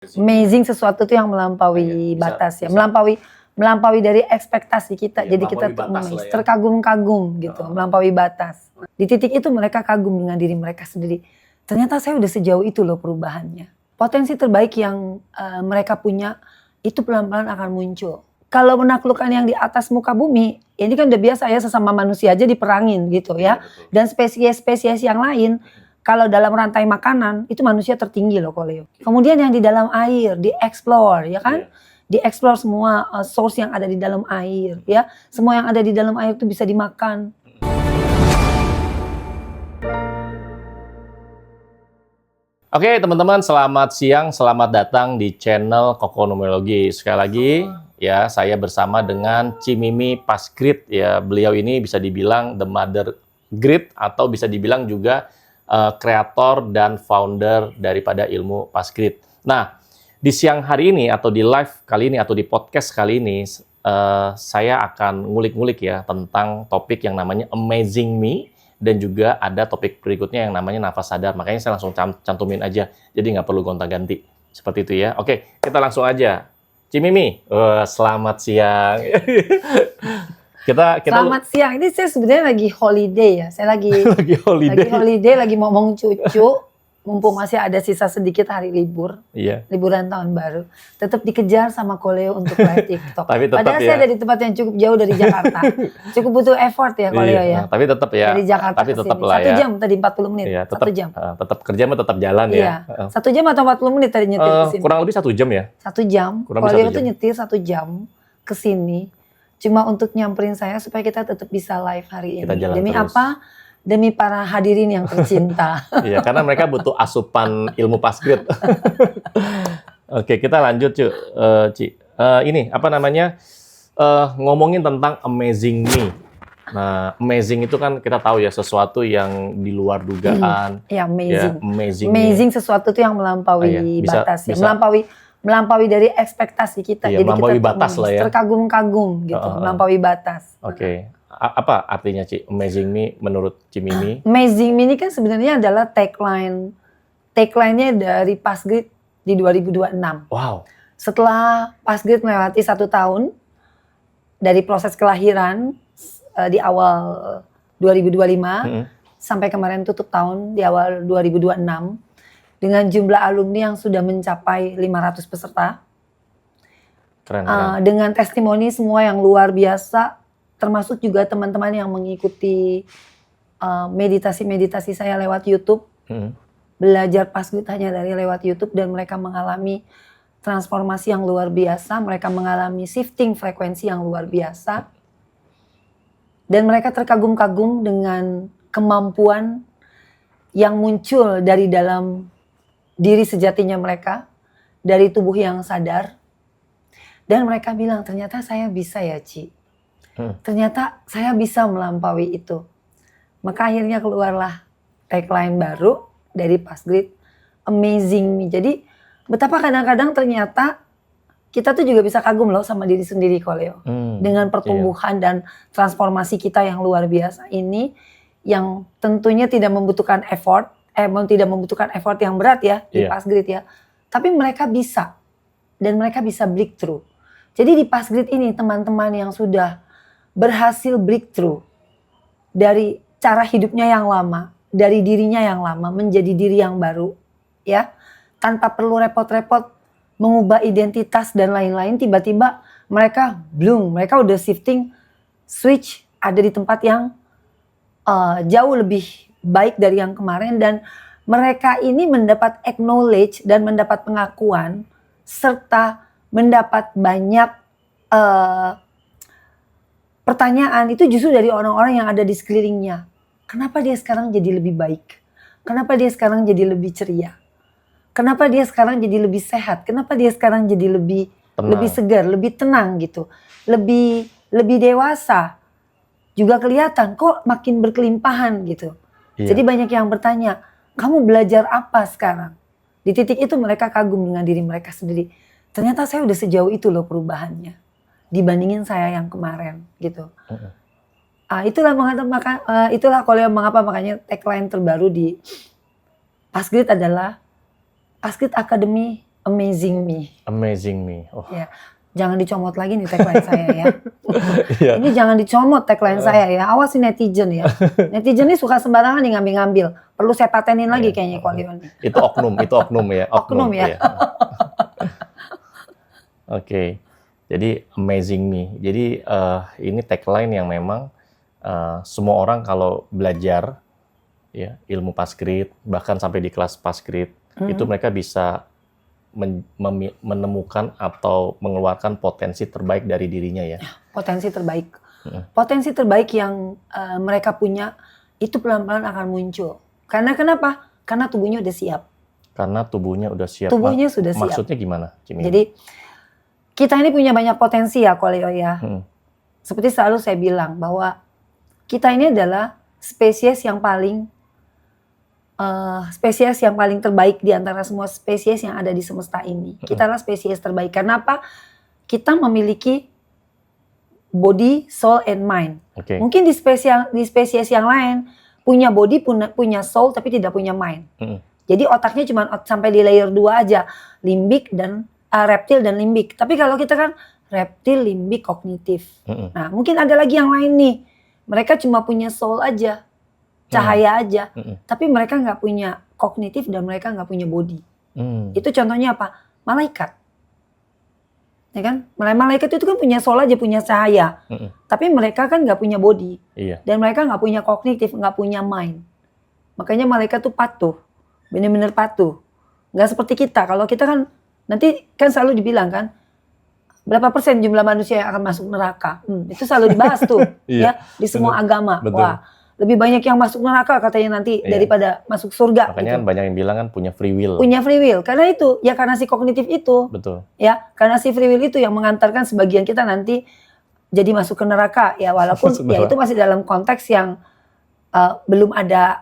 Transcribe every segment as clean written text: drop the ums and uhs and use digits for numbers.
Amazing sesuatu tuh yang melampaui batas ya, melampaui dari ekspektasi kita. Jadi kita tuh amazed, terkagum-kagum gitu, melampaui batas. Di titik itu mereka kagum dengan diri mereka sendiri. Ternyata saya udah sejauh itu loh perubahannya. Potensi terbaik yang mereka punya itu pelan-pelan akan muncul. Kalau menaklukkan yang di atas muka bumi, ini kan udah biasa ya, sesama manusia aja diperangin gitu ya. Dan spesies-spesies yang lain, kalau dalam rantai makanan, itu manusia tertinggi loh Koleo. Kemudian yang di dalam air, di-explore ya kan. Di-explore semua source yang ada di dalam air ya. Semua yang ada di dalam air itu bisa dimakan. Oke teman-teman, selamat siang, selamat datang di channel Kokonomologi. Sekali lagi ya, saya bersama dengan Cimimi Pasgrit ya. Beliau ini bisa dibilang the mother grid atau bisa dibilang juga kreator dan founder daripada ilmu Pasgrit. Nah, di siang hari ini atau di live kali ini atau di podcast kali ini saya akan ngulik-ngulik ya tentang topik yang namanya Amazing Me. Dan juga ada topik berikutnya yang namanya nafas sadar. Makanya saya langsung cantumin aja. Jadi nggak perlu gonta-ganti. Seperti itu ya. Oke, kita langsung aja. Cimimi, selamat siang. Selamat siang. Ini saya sebenarnya lagi holiday ya. Saya lagi holiday, lagi ngomong cucu. Mumpung masih ada sisa sedikit hari libur. Iya. Liburan tahun baru. Tetap dikejar sama Koleo untuk live TikTok. Tapi tetap padahal ya, saya dari tempat yang cukup jauh dari Jakarta. Cukup butuh effort ya Koleo ya. Tapi tetap ya. Dari Jakarta tapi tetap lah 1 jam tadi 40 menit. Iya, tetap, 1 jam. Tetap kerja mah tetap jalan iya. ya. 1 jam atau 40 menit tadi nyetir ke sini? Kurang lebih 1 jam ya. 1 jam. Koleo tuh nyetir 1 jam ke sini. Cuma untuk nyamperin saya supaya kita tetap bisa live hari ini. Demi terus. apa? Demi para hadirin yang tercinta. Iya, karena mereka butuh asupan ilmu Pasgrit. Oke, kita lanjut, Ci. Ini apa namanya? Ngomongin tentang Amazing Me. Nah, amazing itu kan kita tahu ya sesuatu yang di luar dugaan. Ya, amazing. Ya, amazing sesuatu tuh yang melampaui batas ya. Melampaui dari ekspektasi kita. Iya, jadi melampaui kita batas lah ya. Terkagum-kagum gitu, melampaui batas. Oke. Apa artinya Ci, Amazing Me menurut Cimimi? Amazing Me ini kan sebenarnya adalah tagline-nya dari Pasgrit di 2026. Wow. Setelah Pasgrit melewati 1 tahun dari proses kelahiran di awal 2025 sampai kemarin tutup tahun di awal 2026 dengan jumlah alumni yang sudah mencapai 500 peserta. Keren. Dengan testimoni semua yang luar biasa. Termasuk juga teman-teman yang mengikuti meditasi-meditasi saya lewat YouTube. Belajar Pasgrit hanya dari lewat YouTube dan mereka mengalami transformasi yang luar biasa. Mereka mengalami shifting frekuensi yang luar biasa. Dan mereka terkagum-kagum dengan kemampuan yang muncul dari dalam diri sejatinya mereka. Dari tubuh yang sadar. Dan mereka bilang, ternyata saya bisa ya Ci. Ternyata saya bisa melampaui itu. Maka akhirnya keluarlah tagline baru dari Pasgrit, Amazing Me. Jadi betapa kadang-kadang ternyata kita tuh juga bisa kagum loh sama diri sendiri Koleo. Dengan pertumbuhan dan transformasi kita yang luar biasa ini. Yang tentunya tidak membutuhkan effort yang berat ya di Pasgrit ya. Tapi mereka bisa. Dan mereka bisa breakthrough. Jadi di Pasgrit ini teman-teman yang sudah berhasil breakthrough dari cara hidupnya yang lama, dari dirinya yang lama menjadi diri yang baru, ya, tanpa perlu repot-repot mengubah identitas dan lain-lain. Tiba-tiba mereka udah shifting switch ada di tempat yang jauh lebih baik dari yang kemarin dan mereka ini mendapat acknowledge dan mendapat pengakuan serta mendapat banyak pertanyaan itu justru dari orang-orang yang ada di sekelilingnya. Kenapa dia sekarang jadi lebih baik? Kenapa dia sekarang jadi lebih ceria? Kenapa dia sekarang jadi lebih sehat? Kenapa dia sekarang jadi lebih segar, lebih tenang gitu. Lebih dewasa. Juga kelihatan kok makin berkelimpahan gitu. Jadi banyak yang bertanya, kamu belajar apa sekarang? Di titik itu mereka kagum dengan diri mereka sendiri. Ternyata saya udah sejauh itu loh perubahannya. Dibandingin saya yang kemarin gitu. Itulah Koleo mengapa makanya tagline terbaru di Pasgrit adalah Pasgrit Academy Amazing me. Amazing me. Oh. Ya. Jangan dicomot lagi nih tagline saya ya. Iya. Ini jangan dicomot tagline saya ya. Awas nih netizen ya. Netizen ini suka sembarangan nih ngambil-ngambil. Perlu saya patenin lagi kayaknya Ko Leo nih. Itu oknum ya. Oknum ya. Iya. Oke. Jadi amazing me. Jadi ini tagline yang memang semua orang kalau belajar ya ilmu Paskrit, bahkan sampai di kelas Paskrit, itu mereka bisa menemukan atau mengeluarkan potensi terbaik dari dirinya ya. Potensi terbaik. Potensi terbaik yang mereka punya itu pelan-pelan akan muncul. Karena kenapa? Karena tubuhnya udah siap. Karena tubuhnya udah siap. Tubuhnya sudah siap. Maksudnya gimana, Cimi? Jadi kita ini punya banyak potensi ya, Ko Leo ya. Seperti selalu saya bilang bahwa kita ini adalah spesies yang paling terbaik di antara semua spesies yang ada di semesta ini. Kita adalah spesies terbaik. Karena apa? Kita memiliki body, soul, and mind. Okay. Mungkin di spesies yang lain punya body, punya soul, tapi tidak punya mind. Jadi otaknya cuma sampai di layer 2 aja, limbik dan reptil dan limbik. Tapi kalau kita kan reptil, limbik, kognitif. Nah, mungkin ada lagi yang lain nih. Mereka cuma punya soul aja. Cahaya aja, tapi mereka nggak punya kognitif dan mereka nggak punya body. Itu contohnya apa? Malaikat, ya kan? Malaikat itu kan punya soul aja, punya cahaya, tapi mereka kan nggak punya body, dan mereka nggak punya kognitif, nggak punya mind. Makanya malaikat tuh patuh, benar-benar patuh. Nggak seperti kita. Kalau kita kan nanti kan selalu dibilang kan, berapa persen jumlah manusia yang akan masuk neraka? Itu selalu dibahas tuh, ya di semua agama. Betul. Wah. Lebih banyak yang masuk neraka katanya nanti daripada masuk surga. Makanya gitu. banyak yang bilang kan punya free will. Punya free will. Karena itu, ya karena si kognitif itu. Betul. Ya, karena si free will itu yang mengantarkan sebagian kita nanti jadi masuk ke neraka. Ya walaupun ya itu masih dalam konteks yang belum ada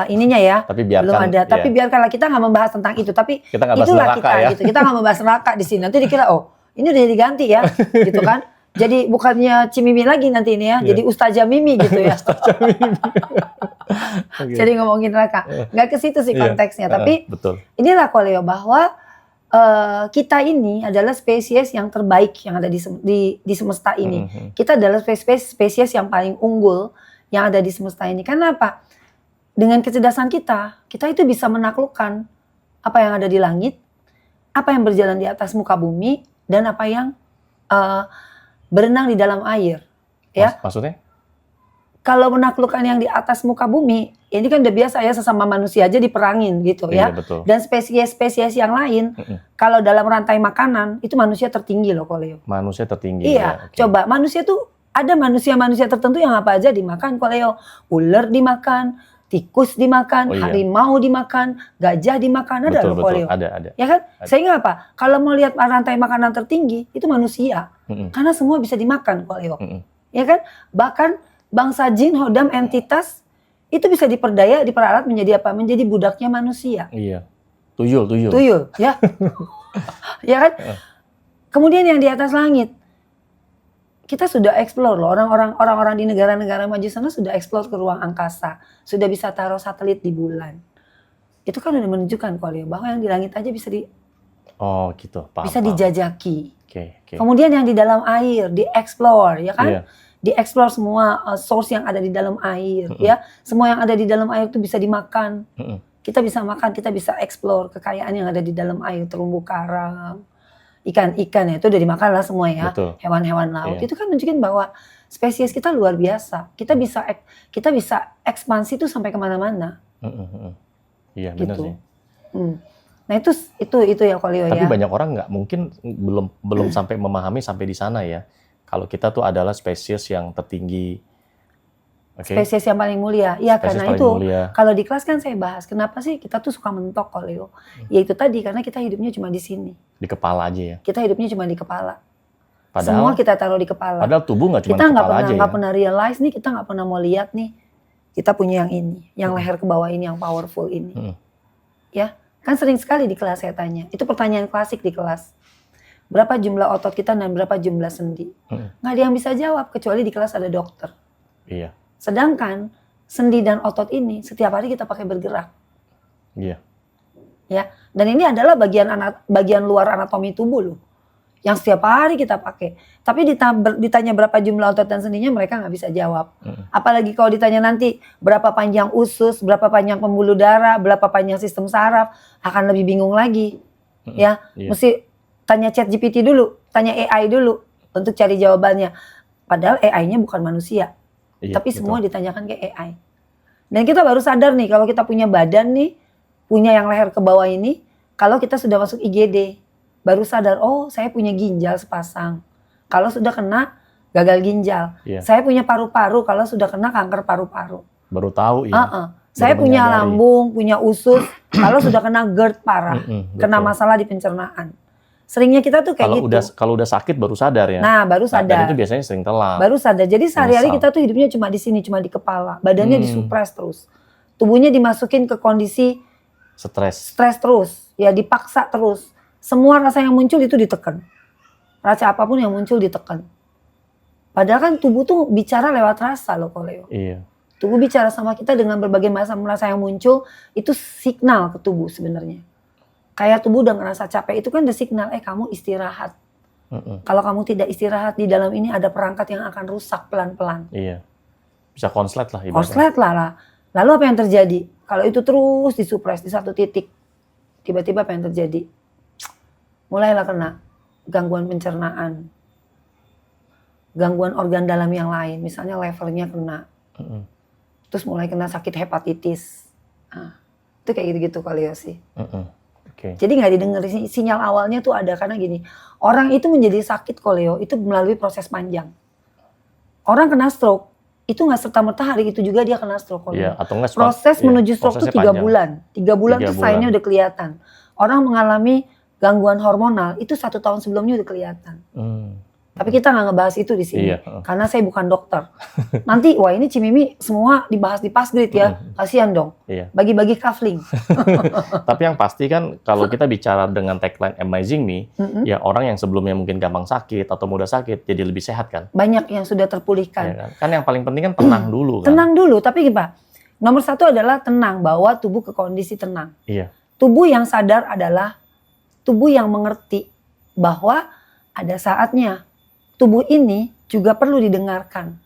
ininya ya. Tapi biarkan, belum ada. Tapi biarkanlah kita nggak membahas tentang itu. Tapi kita itulah kita gitu. Kita nggak membahas neraka di sini. Nanti dikira ini udah diganti ya, gitu kan. Jadi bukannya Cimimi lagi nanti ini ya, jadi Ustazah Mimi gitu ya. Jadi ngomongin neraka, nggak ke situ sih konteksnya. Tapi betul. Inilah Ko Leo bahwa kita ini adalah spesies yang terbaik yang ada di semesta ini. Kita adalah spesies yang paling unggul yang ada di semesta ini. Karena apa? Dengan kecerdasan kita itu bisa menaklukkan apa yang ada di langit, apa yang berjalan di atas muka bumi, dan apa yang berenang di dalam air, ya. Maksudnya? Kalau menaklukkan yang di atas muka bumi, ini kan udah biasa ya, sesama manusia aja diperangin gitu ya. Betul. Dan spesies-spesies yang lain, kalau dalam rantai makanan itu manusia tertinggi loh, Ko Leo. Manusia tertinggi. Iya, coba manusia tuh ada manusia tertentu yang apa aja dimakan, Ko Leo. Ular dimakan, tikus dimakan, harimau dimakan, gajah dimakan, ada loh Ko Leo. Ada. Ya kan? Sehingga apa? Kalau mau lihat rantai makanan tertinggi itu manusia, karena semua bisa dimakan Ko Leo. Ya kan? Bahkan bangsa jin, hodam, entitas itu bisa diperalat menjadi apa? Menjadi budaknya manusia. Iya. Tuyul, ya. Ya kan? Kemudian yang di atas langit, kita sudah explore loh, orang-orang di negara-negara maju sana sudah explore ke ruang angkasa, sudah bisa taruh satelit di bulan. Itu kan udah menunjukkan Ko Leo bahwa yang di langit aja bisa bisa dijajaki. Okay. Kemudian yang di dalam air di-explore, ya kan? Di-explore semua source yang ada di dalam air, ya. Semua yang ada di dalam air itu bisa dimakan. Kita bisa makan, kita bisa explore kekayaan yang ada di dalam air, terumbu karang, ikan-ikan ya, itu udah dimakan lah semua ya. Betul. Hewan-hewan laut. Itu kan nunjukin bahwa spesies kita luar biasa. Kita bisa ekspansi tuh sampai kemana-mana. Iya, benar gitu. sih. Nah itu ya Ko Leo ya. Tapi banyak orang nggak mungkin belum sampai memahami sampai di sana ya. Kalau kita tuh adalah spesies yang tertinggi. Spesies yang paling mulia. Ya karena itu kalau di kelas kan saya bahas kenapa sih kita tuh suka mentok Ko Leo. Ya itu tadi karena kita hidupnya cuma di sini. Di kepala aja ya. Kita hidupnya cuma di kepala. Padahal, semua kita taruh di kepala. Padahal tubuh nggak cuma kita di kepala aja ya. Kita nggak pernah realize nih, kita nggak pernah mau lihat nih. Kita punya yang ini, yang leher ke bawah ini, yang powerful ini. Ya, kan sering sekali di kelas saya tanya. Itu pertanyaan klasik di kelas. Berapa jumlah otot kita dan berapa jumlah sendi? Nggak ada yang bisa jawab kecuali di kelas ada dokter. Iya. Sedangkan sendi dan otot ini setiap hari kita pakai bergerak. Iya. Ya, Dan ini adalah bagian luar anatomi tubuh loh. Yang setiap hari kita pakai. Tapi ditanya berapa jumlah otot dan sendinya mereka nggak bisa jawab. Apalagi kalau ditanya nanti berapa panjang usus, berapa panjang pembuluh darah, berapa panjang sistem saraf, akan lebih bingung lagi. Ya, mesti tanya ChatGPT dulu, tanya AI dulu untuk cari jawabannya. Padahal AI-nya bukan manusia. Tapi semua ditanyakan ke AI. Dan kita baru sadar nih kalau kita punya badan nih, punya yang leher ke bawah ini, kalau kita sudah masuk IGD. Baru sadar, oh saya punya ginjal sepasang. Kalau sudah kena gagal ginjal. Saya punya paru-paru kalau sudah kena kanker paru-paru. Baru tahu ya. Saya punya lambung, punya usus kalau sudah kena GERD parah. Kena masalah di pencernaan. Seringnya kita tuh kayak gitu. Kalau udah sakit baru sadar ya. Nah, baru sadar. Dan itu biasanya sering telat. Baru sadar. Jadi sehari-hari kita tuh hidupnya cuma di sini, cuma di kepala. Badannya disupres terus. Tubuhnya dimasukin ke kondisi stres terus. Ya dipaksa terus. Semua rasa yang muncul itu ditekan. Rasa apapun yang muncul ditekan. Padahal kan tubuh tuh bicara lewat rasa loh Koleo. Iya. Tubuh bicara sama kita dengan berbagai macam rasa yang muncul. Itu signal ke tubuh sebenarnya. Kayak tubuh udah ngerasa capek itu kan the signal. Kamu istirahat. Kalau kamu tidak istirahat di dalam ini ada perangkat yang akan rusak pelan-pelan. Iya. Bisa konslet lah ibaratnya. Konslet lah. Lalu apa yang terjadi? Kalau itu terus disupres di satu titik. Tiba-tiba apa yang terjadi? Mulailah kena gangguan pencernaan, gangguan organ dalam yang lain, misalnya levernya kena, terus mulai kena sakit hepatitis, itu kayak gitu-gitu kali ya sih. Jadi nggak didengar sinyal awalnya tuh ada karena gini, orang itu menjadi sakit koleo itu melalui proses panjang. Orang kena stroke itu nggak serta-merta hari itu juga dia kena stroke koleo. Iya, atau enggak proses menuju stroke tuh 3 bulan, 3 bulan tuh sign-nya udah kelihatan. Orang mengalami gangguan hormonal itu 1 tahun sebelumnya udah kelihatan. Tapi kita nggak ngebahas itu di sini, karena saya bukan dokter. Nanti wah ini Cimimi semua dibahas di Pasgrid ya, kasihan dong. Bagi-bagi kafling. Tapi yang pasti kan kalau kita bicara dengan tagline Amazing Me, ya orang yang sebelumnya mungkin gampang sakit atau mudah sakit jadi lebih sehat kan. Banyak yang sudah terpulihkan. Ya kan yang paling penting kan tenang dulu kan. Tenang dulu, tapi gimana? Nomor 1 adalah tenang, bawa tubuh ke kondisi tenang. Tubuh yang sadar adalah tubuh yang mengerti bahwa ada saatnya tubuh ini juga perlu didengarkan.